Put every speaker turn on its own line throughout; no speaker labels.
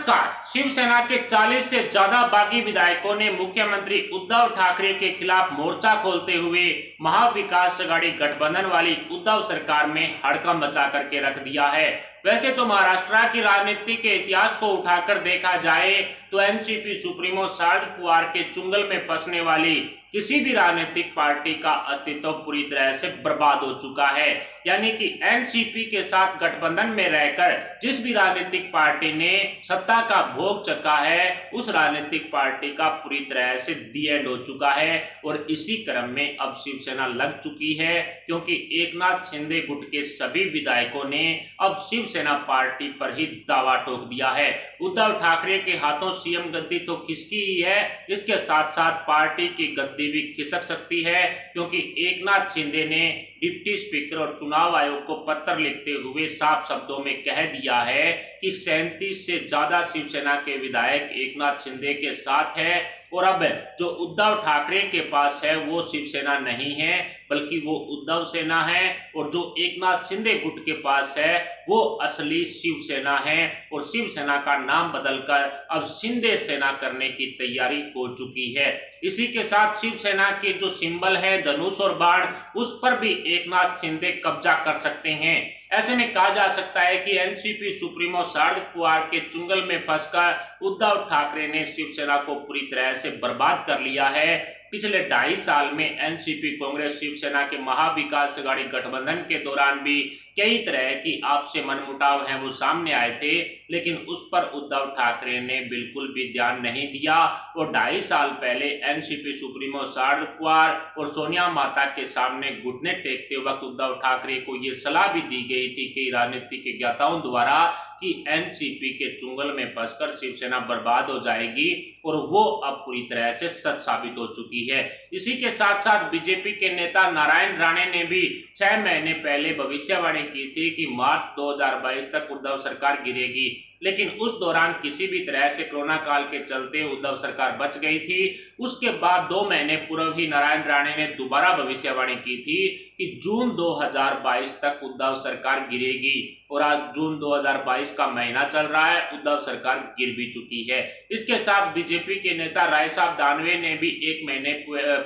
नमस्कार। शिवसेना के 40 से ज्यादा बागी विधायकों ने मुख्यमंत्री उद्धव ठाकरे के खिलाफ मोर्चा खोलते हुए महाविकास अघाड़ी गठबंधन वाली उद्धव सरकार में हड़कंप मचा करके रख दिया है। वैसे तो महाराष्ट्र की राजनीति के इतिहास को उठाकर देखा जाए तो एनसीपी सुप्रीमो शरद पवार के चुंगल में फंसने वाली किसी भी राजनीतिक पार्टी का अस्तित्व पूरी तरह से बर्बाद हो चुका है। यानी कि एनसीपी के साथ गठबंधन में रहकर जिस भी राजनीतिक पार्टी ने सत्ता का भोग चखा है, उस राजनीतिक पार्टी का पूरी तरह से दी एंड हो चुका है। और इसी क्रम में अब शिवसेना लग चुकी है, क्योंकि एकनाथ शिंदे गुट के सभी विधायकों ने अब शिवसेना पार्टी पर ही दावा ठोक दिया है। उद्धव ठाकरे के हाथों सीएम गद्दी तो खिसकी ही है, इसके साथ साथ पार्टी की गद्दी भी खिसक सकती है, क्योंकि एकनाथ शिंदे ने डिप्टी स्पीकर और चुनाव आयोग को पत्र लिखते हुए साफ शब्दों में कह दिया है कि 37 से ज्यादा शिवसेना के विधायक एकनाथ शिंदे के साथ है। और अब जो उद्धव ठाकरे के पास है वो शिवसेना नहीं है, बल्कि वो उद्धव सेना है। और जो एकनाथ शिंदे गुट के पास है वो असली शिवसेना है। और शिवसेना का नाम बदलकर अब शिंदे सेना करने की तैयारी हो चुकी है। इसी के साथ शिवसेना के जो सिंबल है धनुष और बाण, उस पर भी एकनाथ शिंदे कब्जा कर सकते हैं। ऐसे में कहा जा सकता है कि एनसीपी सुप्रीमो शरद पवार के चुंगल में फंसकर उद्धव ठाकरे ने शिवसेना को पूरी तरह से बर्बाद कर लिया है। पिछले 2.5 साल में एनसीपी कांग्रेस शिवसेना के महाविकास अघाड़ी गठबंधन के दौरान भी कई तरह की आपसे मनमुटाव है वो सामने आए थे, लेकिन उस पर उद्धव ठाकरे ने बिल्कुल भी ध्यान नहीं दिया। और 2.5 साल पहले एनसीपी सुप्रीमो शरद पवार और सोनिया माता के सामने घुटने टेकते वक्त उद्धव ठाकरे को ये सलाह भी दी गई थी कई राजनीतिक ज्ञाताओं द्वारा कि एनसीपी के चुंगल में फंसकर शिवसेना बर्बाद हो जाएगी, और वो अब पूरी तरह से सच साबित हो चुकी है। इसी के साथ साथ बीजेपी के नेता नारायण राणे ने भी 6 महीने पहले भविष्यवाणी की थी कि मार्च 2022 तक उद्धव सरकार गिरेगी, लेकिन उस दौरान किसी भी तरह से कोरोना काल के चलते उद्धव सरकार बच गई थी। उसके बाद 2 महीने पूर्व ही नारायण राणे ने दोबारा भविष्यवाणी की थी कि जून 2022 तक उद्धव सरकार गिरेगी। और आज जून 2022 का महीना चल रहा है, उद्धव सरकार गिर भी चुकी है। इसके साथ बीजेपी के नेता राय साहब दानवे ने भी 1 महीने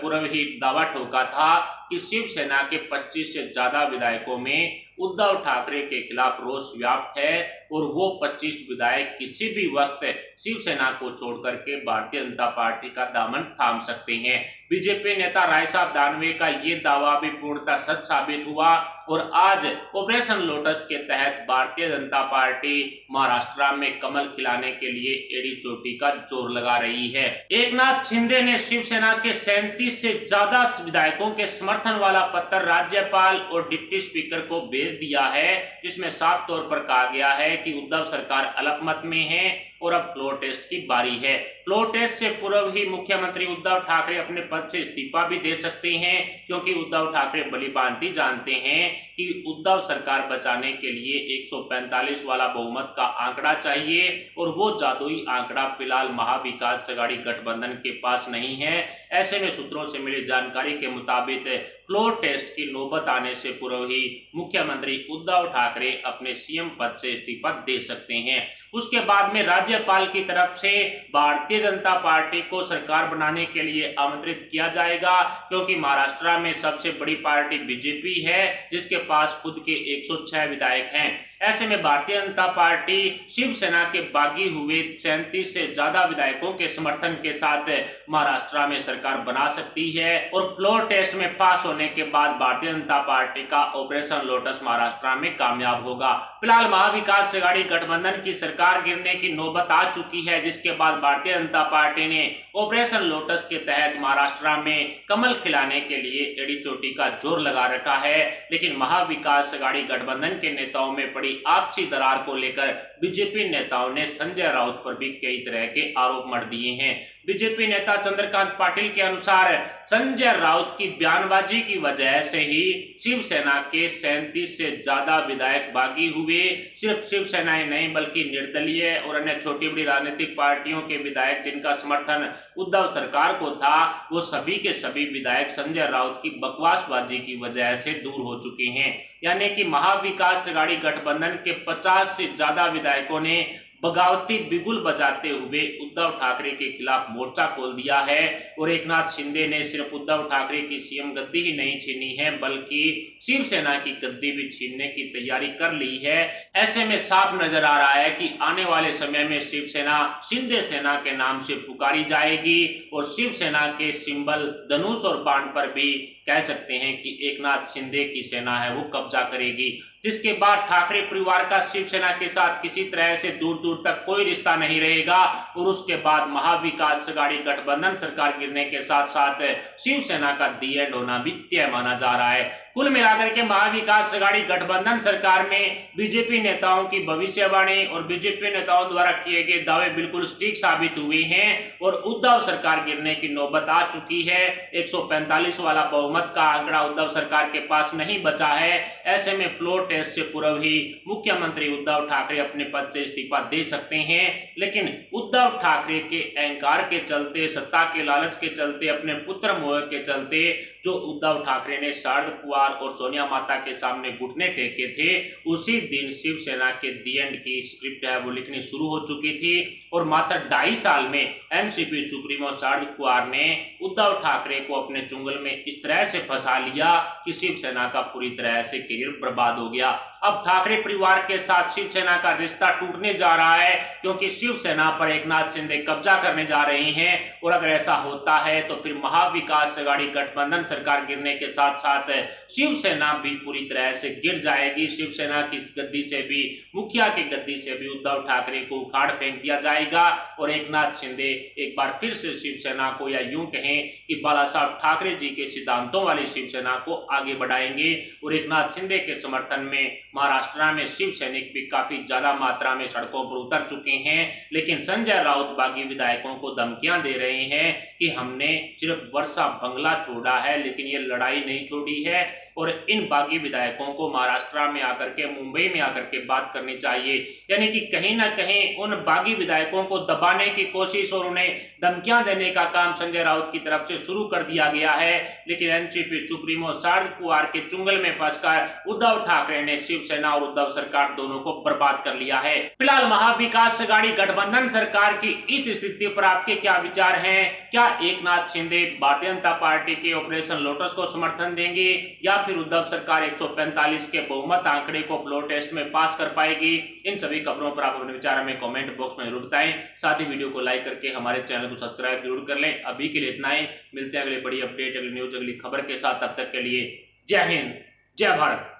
पूर्व ही दावा ठोका था कि शिवसेना के 25 से ज्यादा विधायकों में उद्धव ठाकरे के खिलाफ रोष व्याप्त है, और वो 25 विधायक किसी भी वक्त शिवसेना को छोड़कर के भारतीय जनता पार्टी का दामन थाम सकते हैं। बीजेपी नेता राय साहब दानवे का ये दावा भी पूर्णतः सच साबित हुआ, और आज ऑपरेशन लोटस के तहत भारतीय जनता पार्टी महाराष्ट्र में कमल खिलाने के लिए एड़ी चोटी का जोर लगा रही है। एकनाथ शिंदे ने शिवसेना के 37 से ज्यादा विधायकों के समर्थन वाला पत्र राज्यपाल और डिप्टी स्पीकर को भेज दिया है, जिसमें साफ तौर पर कहा गया है कि उद्धव सरकार अल्पमत में है और अब फ्लोर टेस्ट की बारी है। फ्लोर टेस्ट से पूर्व ही मुख्यमंत्री उद्धव ठाकरे अपने पद से इस्तीफा भी दे सकते हैं, क्योंकि उद्धव ठाकरे भलीभांति जानते हैं कि उद्धव सरकार बचाने के लिए 145 वाला बहुमत का आंकड़ा चाहिए, और वो जादुई आंकड़ा फिलहाल महाविकास अघाड़ी गठबंधन के पास नहीं है। ऐसे में सूत्रों से मिली जानकारी के मुताबिक फ्लोर टेस्ट की नौबत आने से पूर्व ही मुख्यमंत्री उद्धव ठाकरे अपने सीएम पद से इस्तीफा दे सकते हैं। उसके बाद में राज्यपाल की तरफ से भारतीय जनता पार्टी को सरकार बनाने के लिए आमंत्रित किया जाएगा, क्योंकि महाराष्ट्र में सबसे बड़ी पार्टी बीजेपी है, जिसके पास खुद के 106 विधायक हैं। ऐसे में भारतीय जनता पार्टी शिवसेना के बागी हुए 37 से ज्यादा विधायकों के समर्थन के साथ महाराष्ट्र में सरकार बना सकती है, और फ्लोर टेस्ट में पास होने के बाद भारतीय जनता पार्टी का ऑपरेशन लोटस महाराष्ट्र में कामयाब होगा। फिलहाल महाविकास अघाड़ी गठबंधन की सरकार गिरने की नौबत आ चुकी है, जिसके बाद भारतीय जनता पार्टी ने ऑपरेशन लोटस के तहत महाराष्ट्र में कमल खिलाने के लिए एड़ी चोटी का जोर लगा रखा है। लेकिन महाविकास अघाड़ी गठबंधन के नेताओं में पड़ी आपसी दरार को लेकर बीजेपी नेताओं ने संजय राउत पर भी कई तरह के आरोप मढ़ दिए हैं। बीजेपी नेता चंद्रकांत पाटिल के अनुसार संजय राउत की बयानबाजी की वजह से ही शिवसेना के 37 से ज्यादा विधायक बागी हुए। सिर्फ शिवसेना ही नहीं, बल्कि निर्दलीय और अन्य छोटी बड़ी राजनीतिक पार्टियों के विधायक जिनका समर्थन उद्धव सरकार को था, वो सभी के सभी विधायक संजय राउत की बकवासबाजी की वजह से दूर हो चुके हैं। यानी कि महाविकास अघाड़ी गठबंधन के 50 से ज्यादा विधायकों ने बगावती बिगुल बजाते हुए उद्धव ठाकरे के खिलाफ मोर्चा खोल दिया है। और एकनाथ शिंदे ने सिर्फ उद्धव ठाकरे की सीएम गद्दी ही नहीं छीनी है, बल्कि शिवसेना की गद्दी भी छीनने की तैयारी कर ली है। ऐसे में साफ नजर आ रहा है कि आने वाले समय में शिवसेना शिंदे सेना के नाम से पुकारी जाएगी और शिवसेना के सिंबल धनुष और बाण पर भी कह सकते हैं कि एकनाथ शिंदे की सेना है वो कब्जा करेगी, जिसके बाद ठाकरे परिवार का शिवसेना के साथ किसी तरह से दूर दूर तक कोई रिश्ता नहीं रहेगा। और उसके बाद महाविकास अघाड़ी गठबंधन सरकार गिरने के साथ साथ शिवसेना का दी एंड होना भी तय माना जा रहा है। कुल मिलाकर के महाविकास अघाड़ी गठबंधन सरकार में बीजेपी नेताओं की भविष्यवाणी और बीजेपी नेताओं द्वारा किए गए दावे बिल्कुल सटीक साबित हुए हैं और उद्धव सरकार गिरने की नौबत आ चुकी है। 145 वाला बहुमत का आंकड़ा उद्धव सरकार के पास नहीं बचा है। ऐसे में फ्लोर टेस्ट से पूर्व ही मुख्यमंत्री उद्धव ठाकरे अपने पद से इस्तीफा दे सकते हैं, लेकिन उद्धव ठाकरे के अहंकार के चलते, सत्ता के लालच के चलते, अपने पुत्र मोह के चलते जो उद्धव ठाकरे ने शरद पवार और सोनिया माता के सामने घुटने टेके थे, उसी दिन शिवसेना के दी एंड की स्क्रिप्ट है वो लिखनी शुरू हो चुकी थी। और मात्र 2.5 साल में एनसीपी सुप्रीमो शरद पवार ने उद्धव ठाकरे को अपने चुंगल में इस तरह से फंसा लिया कि शिवसेना का पूरी तरह से करियर बर्बाद हो गया। अब ठाकरे परिवार के साथ शिवसेना का रिश्ता टूटने जा रहा है, क्योंकि शिवसेना पर एकनाथ शिंदे कब्जा करने जा रहे हैं। और अगर ऐसा होता है तो फिर महाविकास अघाड़ी गठबंधन सरकार गिरने के साथ साथ शिवसेना भी पूरी तरह से गिर जाएगी। शिवसेना की गद्दी से भी, मुखिया की गद्दी से भी उद्धव ठाकरे को उखाड़ फेंक दिया जाएगा और एकनाथ शिंदे एक बार फिर से शिवसेना को, या यूं कहें कि बाला साहब ठाकरे जी के सिद्धांतों वाली शिवसेना को आगे बढ़ाएंगे। और एकनाथ शिंदे के समर्थन में महाराष्ट्र में शिव सैनिक भी काफी ज्यादा मात्रा में सड़कों पर उतर चुके हैं। लेकिन संजय राउत बागी विधायकों को धमकियां दे रहे हैं कि हमने सिर्फ वर्षा बंगला छोड़ा है, लेकिन ये लड़ाई नहीं छोड़ी है। और इन बागी विधायकों को महाराष्ट्र में आकर के, मुंबई में आकर के बात करनी चाहिए। यानी कि कहीं ना कहीं उन बागी विधायकों को दबाने की कोशिश और उन्हें धमकियां देने का काम संजय राउत की तरफ से शुरू कर दिया गया है। लेकिन एनसीपी सुप्रीमो शरद पवार के चुंगल में फंसकर उद्धव ठाकरे ने शिवसेना और उद्धव सरकार दोनों को बर्बाद कर लिया है। फिलहाल महाविकास अघाड़ी गठबंधन सरकार की इस स्थिति पर आपके क्या विचार हैं? क्या एकनाथ शिंदे भारतीय जनता पार्टी के ऑपरेशन लोटस को समर्थन देंगे, या फिर उद्धव सरकार 145 के बहुमत आंकड़े को फ्लोर टेस्ट में पास कर पाएगी? इन सभी खबरों पर आप अपने विचार हमें कमेंट बॉक्स में जरूर बताएं। साथ ही वीडियो को लाइक करके हमारे चैनल को सब्सक्राइब जरूर कर लें। अभी के लिए इतना ही, मिलते हैं अगली बड़ी अपडेट, अगली न्यूज, अगली खबर के साथ। तब तक के लिए जय हिंद, जय भारत।